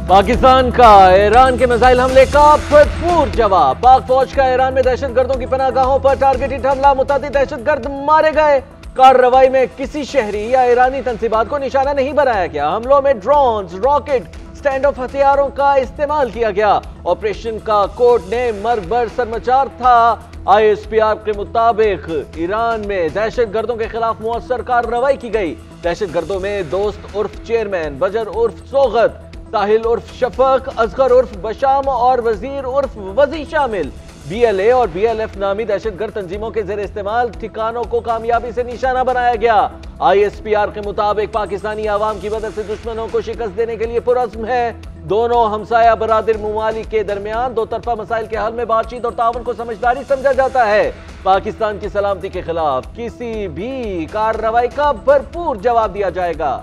पाकिस्तान का ईरान के मिसाइल हमले का भरपूर जवाब। पाक फौज का ईरान में दहशतगर्दों की पनाहगाहों पर टारगेटेड हमला, मुतअद्दिद दहशतगर्द मारे गए। कार्रवाई में किसी शहरी या ईरानी तंसीबात को निशाना नहीं बनाया गया। हमलों में ड्रोन्स, रॉकेट, स्टैंड ऑफ हथियारों का इस्तेमाल किया गया। ऑपरेशन का कोड नेम मर्ग बर सरमचार था। ISPR के मुताबिक ईरान में दहशतगर्दों के खिलाफ मुअस्सर कार्रवाई की गई। दहशतगर्दों में दोस्त उर्फ चेयरमैन, बजर उर्फ सोगत, साहिल उर्फ शफक, असगर उर्फ बशाम और वजीर उर्फ वजी शामिल। BLA और BLF नामी दहशतगर्द तंजीमों के जेर इस्तेमाल ठिकानों को कामयाबी से निशाना बनाया गया। ISPR के मुताबिक पाकिस्तानी आवाम की मदद से दुश्मनों को शिकस्त देने के लिए पुरअज़्म है। दोनों हमसाया बरादर मुमालिक के दरमियान दो तरफा मसाइल के हल में बातचीत और ताउन को समझदारी समझा जाता है। पाकिस्तान की सलामती के खिलाफ किसी भी कार्रवाई का भरपूर जवाब दिया जाएगा।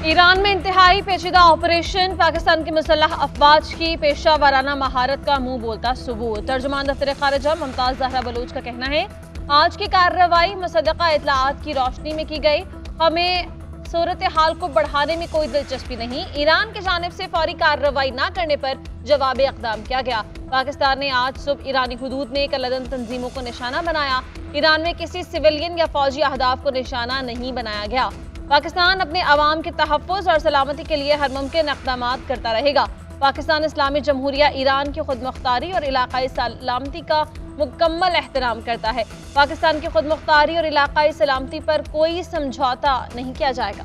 ईरान में इंतहाई पेचीदा ऑपरेशन, पाकिस्तान की मुसल्लह अफवाज की पेशा वाराना महारत का मुंह बोलता सबूत। तर्जुमान दफ्तर खारिजा मुमताज ज़हरा बलूच का कहना है, आज की कार्रवाई मुसद्दक़ा इत्तलाआत की रोशनी में की गई। हमें सूरत हाल को बढ़ाने में कोई दिलचस्पी नहीं। ईरान की जानिब से फौरी कार्रवाई न करने पर जवाबी इक़दाम किया गया। पाकिस्तान ने आज सुबह ईरानी हुदूद में कलदन तंजीमों को निशाना बनाया। ईरान में किसी सिविलियन या फौजी अहदाफ को निशाना नहीं बनाया गया। पाकिस्तान अपने अवाम के तहफ़्फ़ुज़ और सलामती के लिए हर मुमकिन इक़दामात करता रहेगा। पाकिस्तान इस्लामी जमहूरिया ईरान की खुदमुख्तारी और इलाक़ाई सलामती का मुकम्मल एहतराम करता है। पाकिस्तान की खुदमुख्तारी और इलाक़ाई सलामती पर कोई समझौता नहीं किया जाएगा।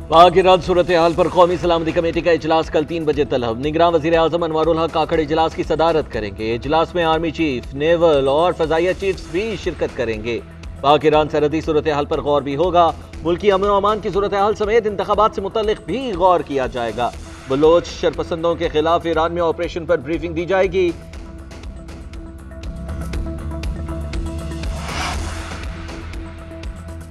पाक ईरान सूरत हाल पर कौमी सलामती कमेटी का इजलास कल 3 बजे तलब। निगरान वज़ीर आज़म अनवारुल हक काकड़ इजलास की सदारत करेंगे। इजलास में आर्मी चीफ, नेवल और फ़ज़ाइया चीफ्स भी शिरकत करेंगे। पाक ईरान सरहदी सूरत हाल पर गौर भी होगा। मुल्की अमन व अमान की सूरत हाल समेत इंतखाबात से मुतल्लिक भी गौर किया जाएगा। बलोच शरपसंदों के खिलाफ ईरान में ऑपरेशन पर ब्रीफिंग दी जाएगी।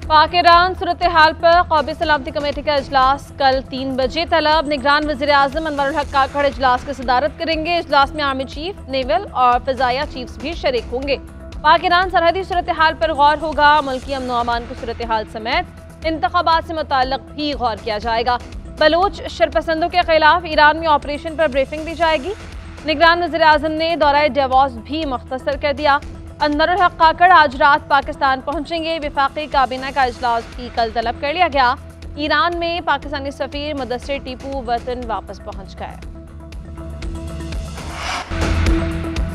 पाक ईरान सूरत हाल पर कौमी सलामती कमेटी का इजलास कल 3 बजे तलब। निगरान वज़ीर आज़म अनवारुल हक काकड़ इजलास की सदारत करेंगे। इजलास में आर्मी चीफ, नेवल और फ़ज़ाइया चीफ्स भी शरीक होंगे। पाक ईरान सरहदी सूरत हाल पर गौर होगा। मुल्की अमन व अमान की सूरत हाल समेत इंतखाबात से मुताल्लिक़ भी गौर किया जाएगा। बलोच शरपसंदों के खिलाफ ईरान में ऑपरेशन पर ब्रीफिंग दी जाएगी। निगरान वज़ीर आज़म ने दौरा डेवोस भी मुख्तसर कर दिया। अनवरुल हक काकड़ आज रात पाकिस्तान पहुंचेंगे। वफाकी काबीना का इजलास भी कल तलब कर लिया गया। ईरान में पाकिस्तानी सफ़ीर मुदस्सिर टीपू वतन वापस पहुंच गए।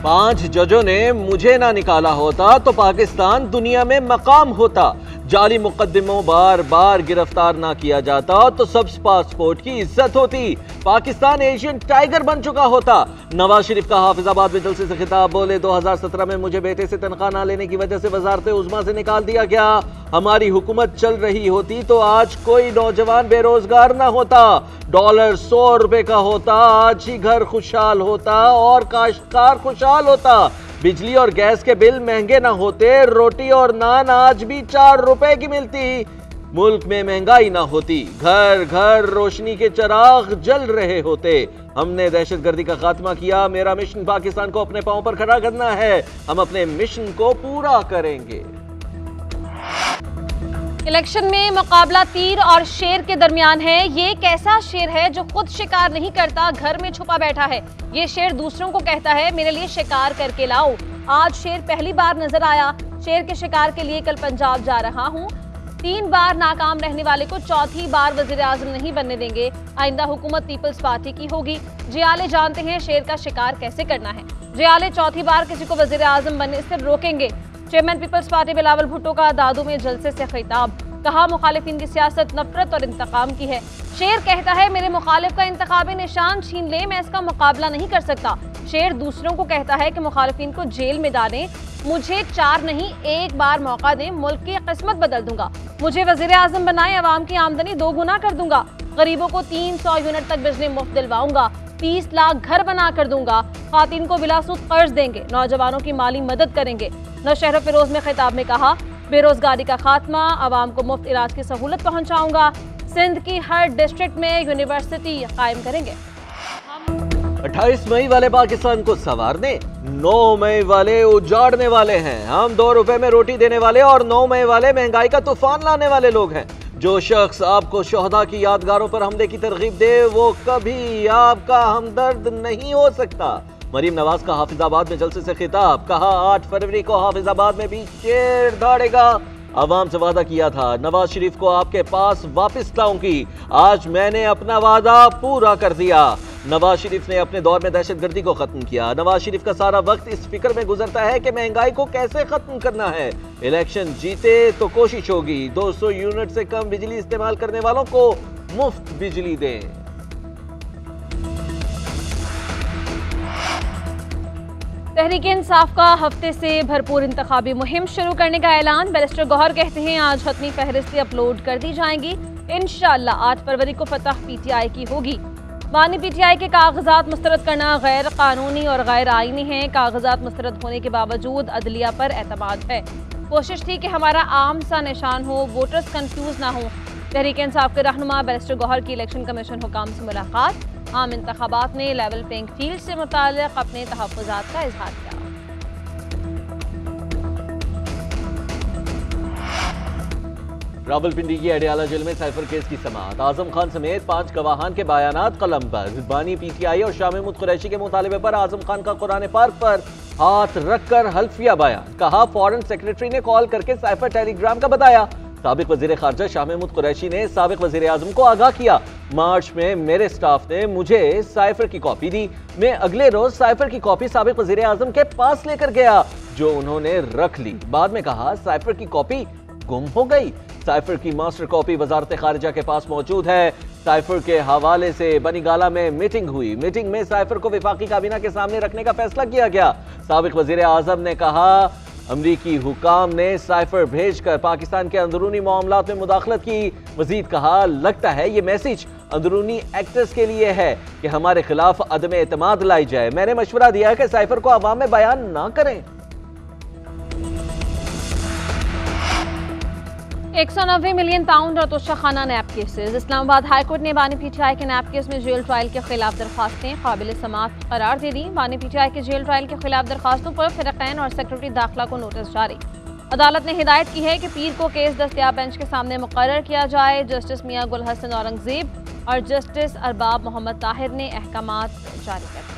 5 जजों ने मुझे ना निकाला होता तो पाकिस्तान दुनिया में मकाम होता। जाली मुकद्दमों बार बार गिरफ्तार ना किया जाता तो सब्ज पासपोर्ट की इज्जत होती। पाकिस्तान एशियन टाइगर बन चुका होता। नवाज शरीफ का हाफिजाबाद में जलसे से खिताब, बोले 2017 में मुझे बेटे से तनख्वाह ना लेने की वजह से वजारत उज़्मा से निकाल दिया गया। हमारी हुकूमत चल रही होती तो आज कोई नौजवान बेरोजगार ना होता। डॉलर 100 रुपए का होता, आज ही घर खुशहाल होता और काश्तकार खुशहाल होता। बिजली और गैस के बिल महंगे ना होते, रोटी और नान आज भी 4 रुपए की मिलती। मुल्क में महंगाई ना होती, घर घर रोशनी के चिराग जल रहे होते। हमने दहशतगर्दी का खात्मा किया। मेरा मिशन पाकिस्तान को अपने पांव पर खड़ा करना है। हम अपने मिशन को पूरा करेंगे। इलेक्शन में मुकाबला तीर और शेर के दरमियान है। ये कैसा शेर है जो खुद शिकार नहीं करता, घर में छुपा बैठा है। ये शेर दूसरों को कहता है मेरे लिए शिकार करके लाओ। आज शेर पहली बार नजर आया। शेर के शिकार के लिए कल पंजाब जा रहा हूँ। 3 बार नाकाम रहने वाले को चौथी बार वजीर आजम नहीं बनने देंगे। आइंदा हुकूमत पीपल्स पार्टी की होगी। जियाले जानते हैं शेर का शिकार कैसे करना है। जियाले चौथी बार किसी को वजीर आजम बनने से रोकेंगे। Chairman Peoples Party Bilawal Bhutto का दादू में जलसे से खिताब, कहा मुखालिफिन की सियासत नफरत और इंतकाम की है। शेर कहता है मेरे मुखालिफ का इंतखाबी निशान छीन ले, मैं इसका मुकाबला नहीं कर सकता। शेर दूसरों को कहता है कि मुखालिफिन को जेल में डालें, मुझे 4 नहीं 1 बार मौका दें, मुल्क की किस्मत बदल दूंगा। मुझे वजीर आजम बनाए, अवाम की आमदनी 2 गुना कर दूंगा। गरीबों को 300 यूनिट तक बिजली मुफ्त दिलवाऊंगा। 30 लाख घर बना कर दूंगा। खातिन को बिलासूद कर्ज देंगे। नौजवानों की माली मदद करेंगे। नौशहर फिरोज में खिताब में कहा बेरोजगारी का खात्मा, आवाम को मुफ्त इलाज की सहूलत पहुंचाऊंगा। सिंध की हर डिस्ट्रिक्ट में यूनिवर्सिटी कायम करेंगे। 28 मई वाले पाकिस्तान को संवारने, 9 मई वाले उजाड़ने वाले हैं। हम 2 रुपए में रोटी देने वाले और 9 मई वाले महंगाई का तूफान लाने वाले लोग हैं। जो शख्स आपको शोहदा की यादगारों पर हमले की तरगीब दे वो कभी आपका हमदर्द नहीं हो सकता। मरीम नवाज का हाफिजाबाद में जलसे से खिताब, कहा 8 फरवरी को हाफिजाबाद में भी शेर दौड़ेगा। आवाम से वादा किया था नवाज शरीफ को आपके पास वापस लाऊंगी, आज मैंने अपना वादा पूरा कर दिया। नवाज शरीफ ने अपने दौर में दहशतगर्दी को खत्म किया। नवाज शरीफ का सारा वक्त इस फिक्र में गुजरता है कि महंगाई को कैसे खत्म करना है। इलेक्शन जीते तो कोशिश होगी 200 यूनिट से कम बिजली इस्तेमाल करने वालों को मुफ्त बिजली दें। तहरीक इंसाफ का हफ्ते से भरपूर इंतखाबी मुहिम शुरू करने का ऐलान। बैरिस्टर गौहर कहते हैं आज हतमी फहरिस्तें अपलोड कर दी जाएंगी। इंशाअल्लाह 8 फरवरी को फतह पीटीआई की होगी। बानी पीटीआई के कागजात मुस्तरद करना गैर कानूनी और गैर आईनी है। कागजात मुस्तरद होने के बावजूद अदलिया पर एतमाद है। कोशिश थी कि हमारा आम सा निशान हो, वोटर्स कंफ्यूज ना हो। तहरीक इंसाफ के रहनुमा बैरिस्टर गौहर की इलेक्शन कमीशन हुकाम से मुलाकात। आम इंतखाबात में लेवल प्लेइंग फील्ड से मुताल्लिक अपने तहफ़्फ़ुज़ात का इजहार किया। रावलपिंडी की अडियाला जेल में साइफर केस की समाअत। आजम खान समेत 5 गवाहान के बयानात कलमबंद। बानी पीटीआई और शाह महमूद कुरैशी के मुतालिबे पर आजम खान का कुरान पाक पर हाथ रखकर हल्फिया बयान। कहा फॉरेन सेक्रेटरी ने कॉल करके साइफर टेलीग्राम का बताया। साबिक वजीर खारजा शाह महमूद कुरैशी ने साबिक वजीर आजम को आगाह किया। मार्च में मेरे स्टाफ ने मुझे साइफर की कॉपी दी। मैं अगले रोज साइफर की कॉपी साबिक वजीर आजम के पास लेकर गया जो उन्होंने रख ली। बाद में कहा साइफर की कॉपी गुम हो गई। साइफर की मास्टर कॉपी वजारत खारिजा के पास मौजूद है। साइफर के हवाले से बनीगाला में मीटिंग हुई। मीटिंग में साइफर को विफाकी काबीना के सामने रखने का फैसला किया गया। साबिक वजीर आजम ने कहा अमरीकी हुकाम ने साइफर भेजकर पाकिस्तान के अंदरूनी मामलात में मुदाखलत की। मजीद कहा लगता है ये मैसेज अंदरूनी एक्टर्स के लिए है कि हमारे खिलाफ अदम एतमाद लाई जाए। मैंने मशवरा दिया है कि साइफर को अवाम में बयान ना करें। 190 मिलियन पाउंड और तोशाखाना नैब केसेस। इस्लामाबाद हाईकोर्ट ने बानी पीटीआई के नैब केस में जेल ट्रायल के खिलाफ दरखास्तें काबिल समाअत करार दे दी। बानी पीटीआई के जेल ट्रायल के खिलाफ दरखास्तों पर फिरकैन और सेक्रेटरी दाखिला को नोटिस जारी। अदालत ने हिदायत की है कि पीर को केस दस्तयाब बेंच के सामने मुकर्रर किया जाए। जस्टिस मियां गुल हसन औरंगजेब और जस्टिस अरबाब मोहम्मद ताहिर ने अहकामात जारी कर दिए।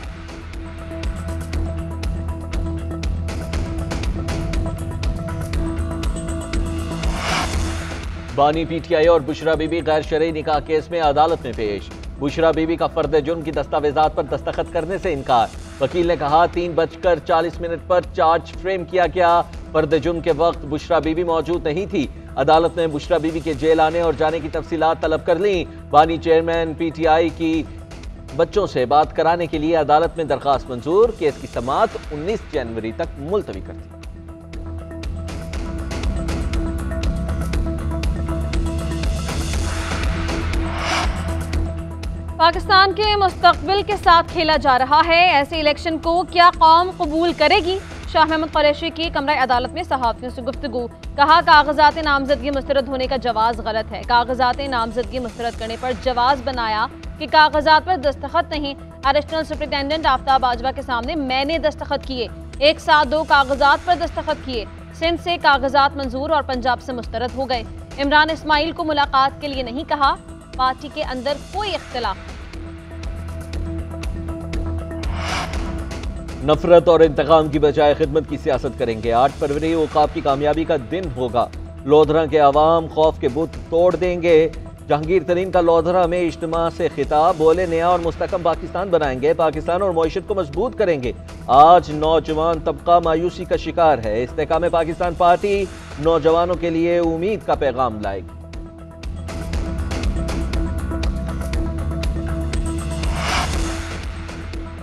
बानी पीटीआई और बुशरा बीबी गैर शरई निकाह केस में अदालत में पेश। बुशरा बीबी का फर्द जुर्म की दस्तावेजात पर दस्तखत करने से इनकार। वकील ने कहा 3:40 पर चार्ज फ्रेम किया गया। फर्द जुर्म के वक्त बुशरा बीबी मौजूद नहीं थी। अदालत ने बुशरा बीबी के जेल आने और जाने की तफसीलात तलब कर ली। बानी चेयरमैन पीटीआई की बच्चों से बात कराने के लिए अदालत में दरखास्त मंजूर। केस की समाअत 19 जनवरी तक मुलतवी कर दी। पाकिस्तान के मुस्तकबिल के साथ खेला जा रहा है। ऐसे इलेक्शन को क्या कौम कबूल करेगी? शाह महमूद कुरैशी की कमरा अदालत में सहाफ़ियों से गुफ्तगू। कहा कागजात नामजदगी मुस्तरद होने का जवाज़ गलत है। कागजात नामजदगी मुस्तरद करने पर जवाज़ बनाया कि कागजात पर दस्तखत नहीं। एडिशनल सुपरिटेंडेंट आफ्ताब बाजवा के सामने मैंने दस्तखत किए। एक साथ 2 कागजात पर दस्तखत किए। सिंध से कागजात मंजूर और पंजाब से मुस्तरद हो गए। इमरान इस्माइल को मुलाकात के लिए नहीं कहा। पार्टी के अंदर कोई इख्तिलाफ नहीं। नफरत और इंतकाम की बजाय खिदमत की सियासत करेंगे। 8 फरवरी औकाफ की कामयाबी का दिन होगा। लोधरा के अवाम खौफ के बुत तोड़ देंगे। जहांगीर तरीन का लोधरा में इज्तिमा से खिताब। बोले नया और मुस्तकम पाकिस्तान बनाएंगे, पाकिस्तान और मईशत को मजबूत करेंगे। आज नौजवान तबका मायूसी का शिकार है। इस्तेकाम पाकिस्तान पार्टी नौजवानों के लिए उम्मीद का पैगाम लाएगी।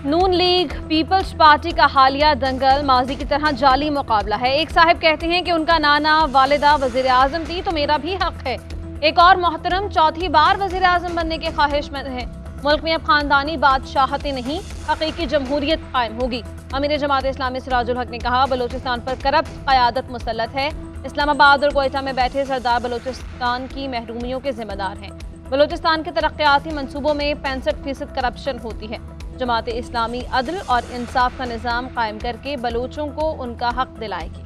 नून लीग पीपल्स पार्टी का हालिया दंगल माजी की तरह जाली मुकाबला है। एक साहब कहते हैं कि उनका नाना वालिदा वजीर आजम थी तो मेरा भी हक है। एक और मोहतरम चौथी बार वजीर आजम बनने के ख्वाहिशमंद है। मुल्क में अब खानदानी बादशाहतें नहीं, हकीकी जमहूरियत कायम होगी। अमीर जमात इस्लामी सिराजुल हक ने कहा बलोचिस्तान पर करप्ट क़यादत मुसल्लत है। इस्लामाबाद और कोयटा में बैठे सरदार बलोचिस्तान की महरूमियों के जिम्मेदार हैं। बलोचिस्तान के तरक्याती मनसूबों में 65% करप्शन होती है। जमात इस्लामी अदल और इंसाफ का निज़ाम कायम करके बलोचों को उनका हक दिलाएगी।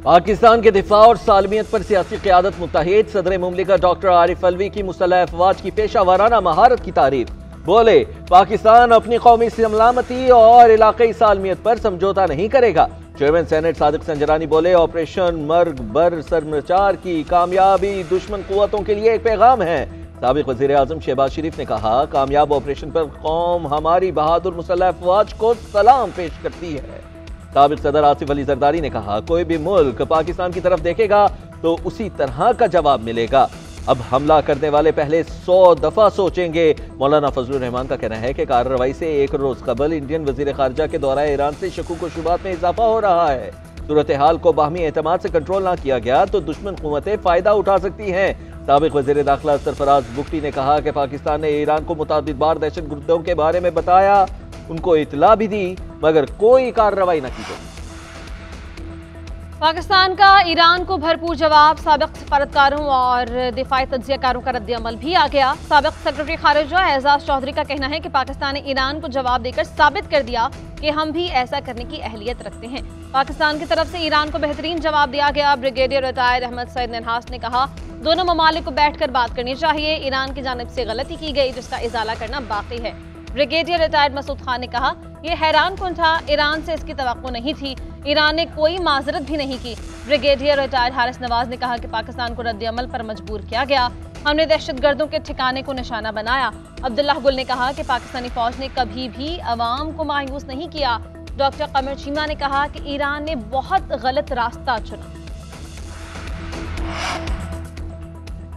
पाकिस्तान के दिफा और सालमियत पर सियासी क़यादत मुत्तहिद। सदर मुमलिका डॉक्टर आरिफ अलवी की मुसल्लह अफवाज की पेशा वाराना महारत की तारीफ। बोले, पाकिस्तान अपनी कौमी सलामती और इलाकई सालमियत पर समझौता नहीं करेगा। चेयरमैन सेनेट सादिक संजरानी बोले, ऑपरेशन मर्ग बर सरमचार की कामयाबी दुश्मन कुव्वतों के लिए एक पैगाम है। साबिक वज़ीर आज़म शहबाज शरीफ ने कहा, कामयाब ऑपरेशन पर कौम हमारी बहादुर मुसल्लह अफवाज को सलाम पेश करती है। साबिक सदर आसिफ अली जरदारी ने कहा, कोई भी मुल्क पाकिस्तान की तरफ देखेगा तो उसी तरह का जवाब मिलेगा। अब हमला करने वाले पहले 100 दफा सोचेंगे। मौलाना फजलुर रहमान का कहना है कि कार्रवाई से एक रोज कबल इंडियन वजीर खारजा के दौरा ईरान से शकूक व शुबात में इजाफा हो रहा है। सूरत हाल को बाहमी एतमाद से कंट्रोल ना किया गया तो दुश्मन कुव्वतें फायदा उठा सकती हैं। साबिक वजीर दाखिला सरफराज बुगटी ने कहा कि पाकिस्तान ने ईरान को मुतादिद बार दहशतगर्दों के बारे में बताया, उनको इतला भी दी, मगर कोई कार्रवाई न की गई। पाकिस्तान का ईरान को भरपूर जवाब। साबिक सफारतकारों और दिफाई तज्जियाकारों का रद्द-ए-अमल भी आ गया। साबिक सेक्रेटरी खारिजा एजाज चौधरी का कहना है कि पाकिस्तान ने ईरान को जवाब देकर साबित कर दिया कि हम भी ऐसा करने की अहलियत रखते हैं। पाकिस्तान की तरफ से ईरान को बेहतरीन जवाब दिया गया। ब्रिगेडियर रिटायर्ड अहमद सईद ननहास ने कहा, दोनों ममालिक को बैठकर बात करनी चाहिए। ईरान की जानिब से गलती की गई जिसका इजाला करना बाकी है। ब्रिगेडियर रिटायर्ड मसूद खान ने कहा, यह हैरानकुन था, ईरान से इसकी तवक्को नहीं थी, ईरान ने कोई माजरत भी नहीं की। ब्रिगेडियर रिटायर्ड हारिस नवाज ने कहा कि पाकिस्तान को रद्द-ए-अमल पर मजबूर किया गया, हमने दहशतगर्दों के ठिकाने को निशाना बनाया। अब्दुल्ला गुल ने कहा कि पाकिस्तानी फौज ने कभी भी अवाम को मायूस नहीं किया। डॉक्टर कमर चीमा ने कहा कि ईरान ने बहुत गलत रास्ता चुना।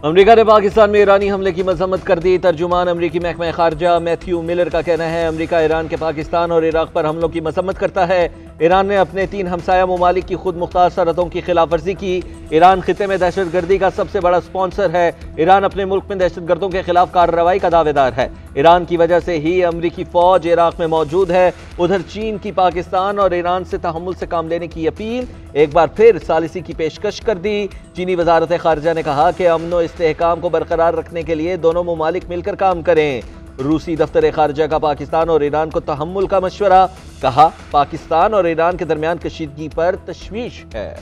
अमेरिका ने पाकिस्तान में ईरानी हमले की मजम्मत कर दी। तर्जुमान अमेरिकी महकमा खारजा मैथ्यू मिलर का कहना है, अमेरिका ईरान के पाकिस्तान और इराक पर हमलों की मजम्मत करता है। ईरान ने अपने 3 हमसाया ममालिक की खुद मुख्तार सरहदों की खिलाफ वर्जी की। ईरान खिते में दहशतगर्दी का सबसे बड़ा स्पॉन्सर है। ईरान अपने मुल्क में दहशतगर्दों के खिलाफ कार्रवाई का दावेदार है। ईरान की वजह से ही अमेरिकी फौज इराक में मौजूद है। उधर चीन की पाकिस्तान और ईरान से तहम्मुल से काम लेने की अपील एक बार फिर सालिसी की पेशकश कर दी। चीनी वजारत खारजा ने कहा कि अमन व इस्तेहकाम को बरकरार रखने के लिए दोनों ममालिक मिलकर काम करें। रूसी दफ्तर खारजा का पाकिस्तान और ईरान को तहम्मुल का मशवरा। कहा, पाकिस्तान और ईरान के दरमियान कशीदगी पर तशवीश है।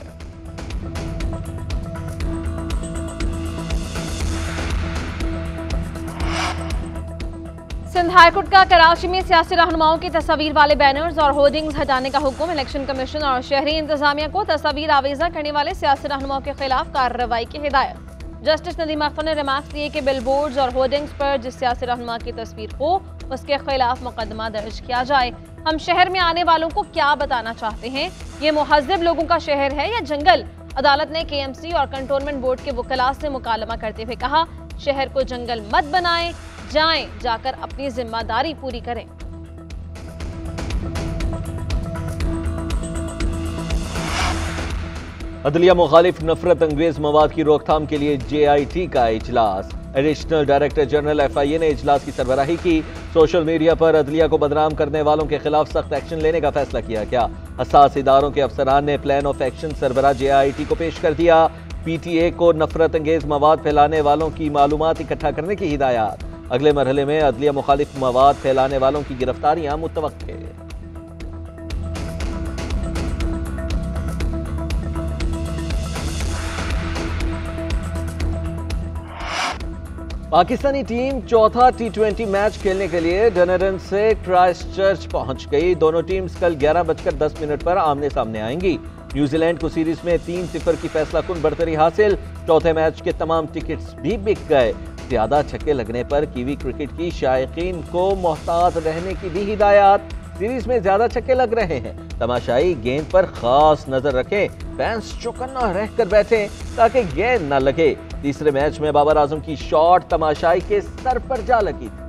सिंध हाईकोर्ट का कराची में सियासी रहनुमाओं की तस्वीर वाले बैनर्स और होर्डिंग्स हटाने का हुक्म। इलेक्शन कमीशन और शहरी इंतजामिया को तस्वीर आवेजा करने वाले सियासी रहनुमाओं के खिलाफ कार्रवाई की हिदायत। जस्टिस नदीम अख्तर ने रिमार्क्स दिए कि बिलबोर्ड्स और होर्डिंग्स पर जिस सियासी रहनुमा की तस्वीर हो उसके खिलाफ मुकदमा दर्ज किया जाए। हम शहर में आने वालों को क्या बताना चाहते हैं, ये मुहज्जब लोगों का शहर है या जंगल? अदालत ने KMC और कंटोनमेंट बोर्ड के वकला से मुकालमा करते हुए कहा, शहर को जंगल मत बनाएं, जाएं जाकर अपनी जिम्मेदारी पूरी करें। अदलिया मुखालिफ नफरत अंगेज मवाद की रोकथाम के लिए JIT का इजलास। एडिशनल डायरेक्टर जनरल FIA ने इजलास की सरबराही की। सोशल मीडिया पर अदलिया को बदनाम करने वालों के खिलाफ सख्त एक्शन लेने का फैसला किया गया। हसास इदारों के अफसरान ने प्लान ऑफ एक्शन सरबराह JIT को पेश कर दिया। PTA को नफरत अंगेज मवाद फैलाने वालों की मालूमात इकट्ठा करने की हिदायत। अगले मरहले में अदलिया मुखालिफ मवाद फैलाने वालों की गिरफ्तारियां मुतवक्के। पाकिस्तानी टीम चौथा T20 मैच खेलने के लिए डनरन से क्राइस्टचर्च पहुंच गई। दोनों टीम्स कल 11:10 पर आमने सामने आएंगी। न्यूजीलैंड को सीरीज में 3-0 की फैसलाकुन बढ़तरी हासिल। चौथे मैच के तमाम टिकट्स भी बिक गए। ज्यादा छक्के लगने पर कीवी क्रिकेट की शायकीन को मोहतात रहने की भी हिदायत। सीरीज में ज्यादा छक्के लग रहे हैं, तमाशाई गेंद पर खास नजर रखें। फैंस चौकन्ना रहकर बैठे ताकि गेंद न लगे। तीसरे मैच में बाबर आजम की शॉट तमाशाई के सर पर जा लगी थी।